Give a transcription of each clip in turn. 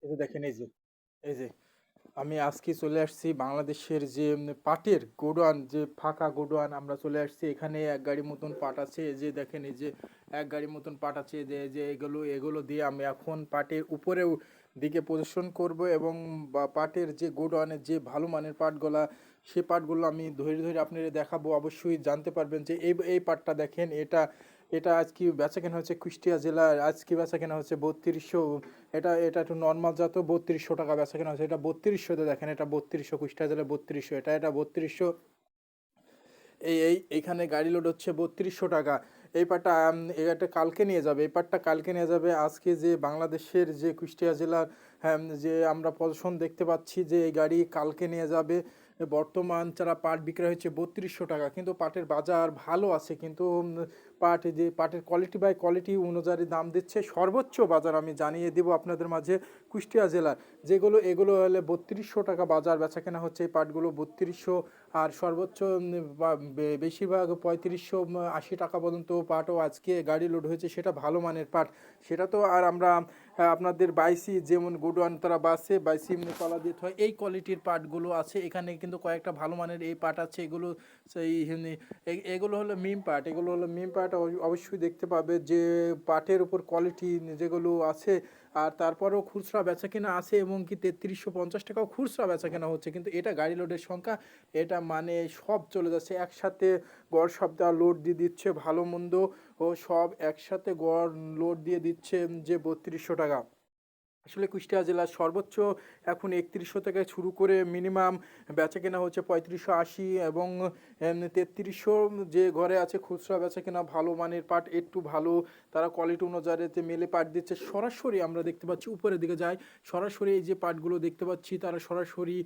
এই যে দেখেন এই যে আমি আজকে চলে আসছি বাংলাদেশের যে পাটের গোডাউন, যে ফাঁকা গোডাউন আমরা চলে আসছি। এখানে এক গাড়ি মতন পাট আছে। এই যে দেখেন, এই যে এক গাড়ি মতন পাট আছে। যে যে এগুলো দিয়ে আমি এখন পাটের উপরেও দিকে প্রদর্শন করব, এবং পাটের যে গোডাউনের যে ভালো মানের পাটগুলা, সে পাটগুলো আমি ধরে ধরে আপনাদের দেখাবো। অবশ্যই জানতে পারবেন যে এই পাটটা দেখেন, এটা এটা আজকে বেচা কেনা হচ্ছে কুষ্টিয়া জেলার, আজকে বেচা কেনা হচ্ছে 3200। এটা একটু নর্মাল জাত, 3200 টাকা বেচা কেনা হচ্ছে। এটা 3200তে দেখেন, এটা 3200, কুষ্টিয়া জেলায় 3200, এটা 3200। এইখানে গাড়ি লোড হচ্ছে 3200 টাকা। এই পাটটা এটা কালকে নিয়ে যাবে, এই পাটটা কালকে নিয়ে যাবে। আজকে যে বাংলাদেশের যে কুষ্টিয়া জেলার, যে আমরা প্রদর্শন দেখতে পাচ্ছি যে এই গাড়ি কালকে নিয়ে যাবে। বর্তমান যারা পাট বিক্রয় হচ্ছে 3200 টাকা, কিন্তু পাটের বাজার ভালো আছে। কিন্তু পাট, যে পাটের কোয়ালিটি বাই কোয়ালিটি অনুযায়ী দাম দিচ্ছে। সর্বোচ্চ বাজার আমি জানিয়ে দিব আপনাদের মাঝে কুষ্টিয়া জেলার, এগুলো হলে 3200 টাকা বাজার বেচা কেনা হচ্ছে। এই পাটগুলো 3200, আর সর্বোচ্চ বেশিরভাগ 3500, 80 টাকা পর্যন্ত পাটও আজকে গাড়ি লোড হয়েছে। সেটা ভালো মানের পাট। সেটা তো আর আমরা আপনাদের বাইসি, যেমন গোডওয়ান তারা বাসে বাইসি তলা দিয়ে হয়, এই কোয়ালিটির পাটগুলো আছে এখানে। কিন্তু কয়েকটা ভালো মানের এই পাট আছে। এগুলো সেই এগুলো হলো মিম পাট, এগুলো হলো মিম পাট। অবশ্যই দেখতে পাবে যে পাটের উপর কোয়ালিটি যেগুলো আছে। আর তারপরেও খুচরা বেচা কেনা আছে, এবং কি 3350 টাকাও খুচরা বেচা কেনা হচ্ছে। কিন্তু এটা গাড়ি লোডের সংখ্যা, এটা মানে সব চলে যাচ্ছে একসাথে। গড় সপ্তাহ লোড দিয়ে দিচ্ছে, ভালো মন্দ ও সব একসাথে গড় লোড দিয়ে দিচ্ছে যে 3200 টাকা। আসলে কুষ্টিয়া জেলার সর্বোচ্চ এখন 3100 থেকে শুরু করে মিনিমাম বেচা কেনা হচ্ছে 3580, এবং 3300। যে ঘরে আছে খুচরা বেচা কেনা ভালো মানের পাট, একটু ভালো তারা কোয়ালিটি অনুযায়ী মেলে পাট দিচ্ছে। সরাসরি আমরা দেখতে পাচ্ছি, উপরের দিকে যায়, সরাসরি এই যে পাটগুলো দেখতে পাচ্ছি তারা সরাসরি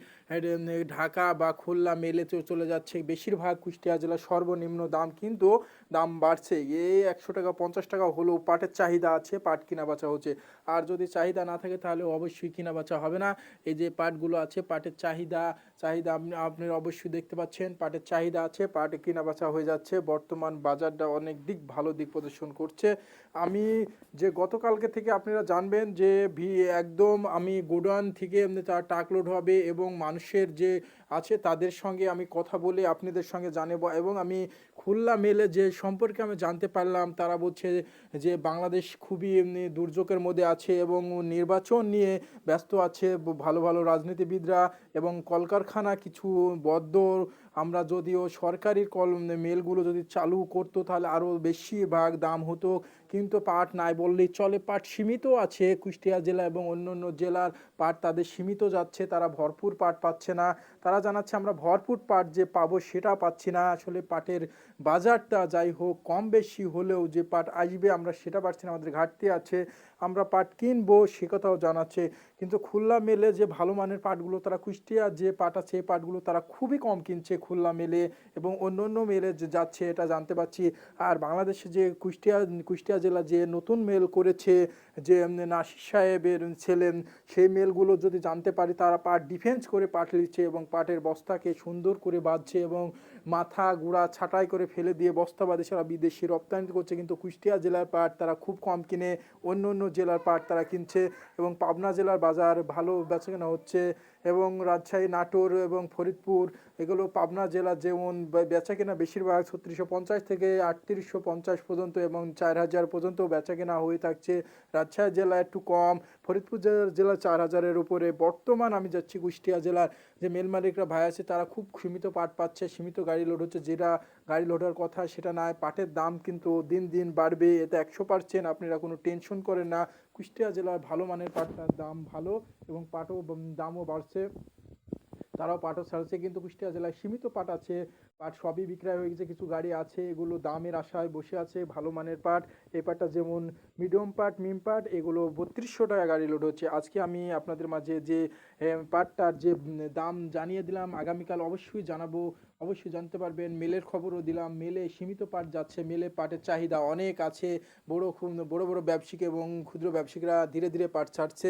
ঢাকা বা খুলনা মেলে চলে যাচ্ছে। বেশিরভাগ কুষ্টিয়া জেলার সর্বনিম্ন দাম, কিন্তু দাম বাড়ছে। এই 100 টাকা 50 টাকা হলেও পাটের চাহিদা আছে, পাট কিনা বেচা হচ্ছে। আর যদি চাহিদা না থাকে তাহলে অবশ্যই কিনা বেচা হবে না। এই যে পাটগুলো আছে, পাটের চাহিদা চাহিদা আপনি আপনারা অবশ্যই দেখতে পাচ্ছেন, পাটের চাহিদা আছে, পাট কিনা বেচা হয়ে যাচ্ছে। বর্তমান বাজারটা অনেক দিক ভালো দিক প্রদর্শন করছে। আমি যে গতকালকে থেকে আপনারা জানবেন যে একদম আমি গোডাউন থেকে এমনি তার ট্রাক লোড হবে, এবং মানুষের যে আছে তাদের সঙ্গে আমি কথা বলে আপনাদের সঙ্গে জানাবো। এবং আমি খুলনা মেলে যে সম্পর্কে আমি জানতে পারলাম, তারা বলছে যে বাংলাদেশ খুবই এমনি দুর্যোগের মধ্যে আছে, এবং নির্বাচন নিয়ে ব্যস্ত আছে ভালো ভালো রাজনীতিবিদরা, এবং কলকারখানা কিছু বদ্ধ। আমরা যদিও সরকারি মেলগুলো যদি চালু করতো তাহলে আরও বেশিরভাগ দাম হতো। কিন্তু পাট নাই বললেই চলে, পাট সীমিত আছে কুষ্টিয়া জেলা, এবং অন্য অন্য জেলার পাট তাদের সীমিত যাচ্ছে, তারা ভরপুর পাট পাচ্ছে না। তারা জানাচ্ছে আমরা ভরপুর পাট যে পাবো সেটা পাচ্ছি না। আসলে পাটের বাজারটা যাই হোক কম বেশি হলেও যে পাট আসবে আমরা সেটা পাচ্ছি না, আমাদের ঘাটতি আছে। আমরা পাট কিনবো সে কথাও জানাচ্ছে। কিন্তু খুলনা মেলে যে ভালো মানের পাটগুলো, তারা কুষ্টিয়া যে পাট আছে এই পাটগুলো তারা খুবই কম কিনছে খুলনা মেলে, এবং অন্য অন্য মেলে যে যাচ্ছে এটা জানতে পারছি। আর বাংলাদেশে যে কুষ্টিয়া জেলা যে নতুন মেল করেছে, যে নাসির সাহেবের ছেলে, সেই মেলগুলো যদি জানতে পারি, তারা পাট ডিফেন্স করে পাট নিচ্ছে, এবং পাটের বস্তাকে সুন্দর করে বাঁধছে, এবং মাথা গুঁড়া ছাঁটাই করে ফেলে দিয়ে বস্তা বাঁধে সারা বিদেশি রপ্তানি করছে। কিন্তু কুষ্টিয়া জেলার পাট তারা খুব কম কিনে, অন্য অন্য জেলার পাট তারা কিনছে। এবং পাবনা জেলার বাজার ভালো বেচাকেনা হচ্ছে, এবং রাজশাহী, নাটোর এবং ফরিদপুর, এগুলো পাবনা জেলা যেমন বেচাকেনা বেশিরভাগ 3650 থেকে 3850 পর্যন্ত, এবং 4000 পর্যন্ত বেচাকেনা হয়ে থাকছে। রাজশাহী জেলা একটু কম, ফরিদপুর জেলা 4000-এর উপরে। বর্তমান আমি যাচ্ছি কুষ্টিয়া জেলার, যে মেল মালিকরা ভাই আছে তারা খুব সীমিত পাট পাচ্ছে, সীমিত গাড়ি লোড হচ্ছে। যেটা গাড়ি লোডের কথা সেটা নয়, পাটের দাম কিন্তু দিন দিন বাড়বে, এতে 100%। আপনারা কোনো টেনশন করেন না। কুষ্টিয়া জেলার ভালো মানের পাটটার দাম ভালো, এবং পাটও দামও বাড়ছে, তারাও পাটও ছাড়ছে। কিন্তু কুষ্টিয়া জেলায় সীমিত পাট আছে, পাট সবই বিক্রয় হয়ে গেছে। কিছু গাড়ি আছে এগুলো দামের আশায় বসে আছে ভালো মানের পাট। এই পাটটা যেমন মিডিয়াম পাট, মিম পাট, এগুলো 3200 টাকা গাড়ি লোড হচ্ছে। আজকে আমি আপনাদের মাঝে যে পাটটার যে দাম জানিয়ে দিলাম, আগামীকাল অবশ্যই জানাবো, অবশ্যই জানতে পারবেন। মেলের খবরও দিলাম, মেলে সীমিত পাট যাচ্ছে, মেলে পাটের চাহিদা অনেক আছে। বড় বড় ব্যবসায়িক এবং ক্ষুদ্র ব্যবসায়িকরা ধীরে ধীরে পাট ছাড়ছে।